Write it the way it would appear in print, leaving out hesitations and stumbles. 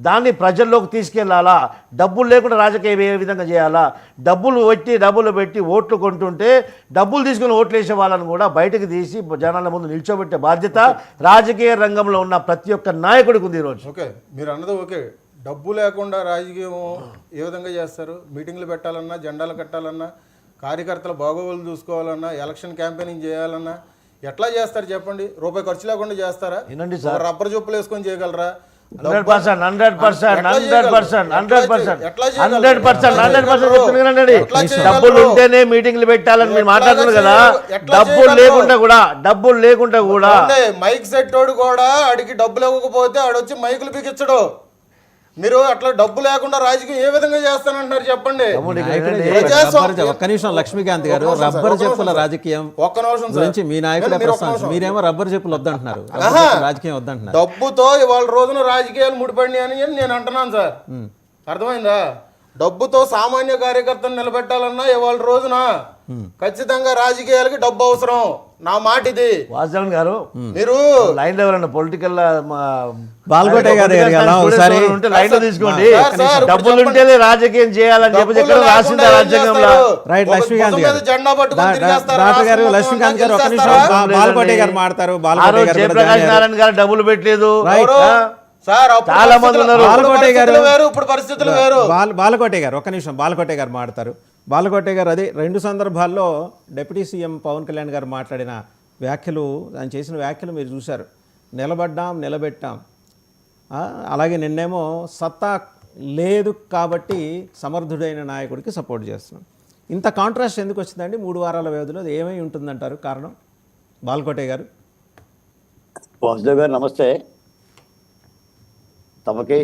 దాన్ని ప్రజల్లోకి తీసుకెళ్లాలా, డబ్బులు లేకుండా రాజకీయం ఏ విధంగా చేయాలా, డబ్బులు పెట్టి ఓట్లు కొంటుంటే డబ్బులు తీసుకుని ఓట్లు వేసే వాళ్ళని కూడా బయటకు తీసి జనాల ముందు నిల్చోబెట్టే బాధ్యత రాజకీయ రంగంలో ఉన్న ప్రతి ఒక్క నాయకుడికి ఉంది ఈరోజు. ఓకే, మీరు అన్నది ఓకే. డబ్బు లేకుండా రాజకీయం ఏ విధంగా చేస్తారు? మీటింగ్లు పెట్టాలన్నా, జెండాలు కట్టాలన్నా, కార్యకర్తల బాగోగులు చూసుకోవాలన్నా, ఎలక్షన్ క్యాంపెయినింగ్ చేయాలన్నా ఎట్లా చేస్తారు చెప్పండి? రూపాయి ఖర్చు లేకుండా చేస్తారా? రబ్బర్ చెప్పులు వేసుకొని చేయగలరా? 100% డబ్బులు ఉంటేనే మీటింగ్లు పెట్టాలని మీరు మాట్లాడుతున్నారు కదా. డబ్బులు లేకుండా కూడా మైక్ సెట్ కూడా అడిగి డబ్బులు ఇవ్వకపోతే ఆడొచ్చి మైకులు బిగించడు. మీరు అట్లా డబ్బు లేకుండా రాజకీయం ఏ విధంగా చేస్తానంటున్నారు చెప్పండి? ఒక్క నిమిషం లక్ష్మీకాంత్ గారు, రబ్బర్ చెప్పుల రాజకీయం గురించి మీ నాయకులే ప్రశ్న, మీరేమో రబ్బర్ చెప్పులు వద్దంటున్నారు, రాజకీయం వద్దంటున్నారు. డబ్బుతో ఇవాళ రోజున రాజకీయాలు ముడిపడినాయి అని నేను అంటున్నాను సార్. అర్థమైందా? డబ్బుతో సామాన్య కార్యకర్తను నిలబెట్టాలన్నా ఇవాళ రోజున ఖచ్చితంగా రాజకీయాలకి డబ్బు అవసరం. నా మాట ఇది. వాసుదేవన్ గారు, మీరు లైన్ లో ఎవరన్నా పొలిటికల్ బాల్కోటే గారు లైన్ లో తీసుకోండి. డబ్బులు ఉంటేనే రాజకీయం చేయాలని చెప్పి రాసింది రాజ్యాంగంలో. రైట్, లక్ష్మీకాంత్ గారు, జెండా డాక్టర్ గారు, లక్ష్మీకాంత్ గారు, ఒక నిమిషం. బాల్కోటే గారు మాట్లాడతారు. జయప్రకాష్ నారాయణ గారు డబ్బులు పెట్టలేదు. చాలా మంది ఉన్నారు. బాలకోటే గారు ఒక్క నిమిషం. బాలకోటే గారు మాట్లాడతారు. బాలకోటే గారు, అదే 2 సందర్భాల్లో డిప్యూటీ సీఎం పవన్ కళ్యాణ్ గారు మాట్లాడిన వ్యాఖ్యలు, ఆయన చేసిన వ్యాఖ్యలు మీరు చూశారు. నిలబెట్టాం. అలాగే నిన్నేమో సత్తా లేదు కాబట్టి సమర్థుడైన నాయకుడికి సపోర్ట్ చేస్తున్నాం. ఇంత కాంట్రాస్ట్ ఎందుకు వచ్చిందండి 3 వారాల వ్యవధిలో? అది ఏమై ఉంటుందంటారు కారణం? బాలకోటే గారు. వాసుదేవ్ గారు నమస్తే. తమకి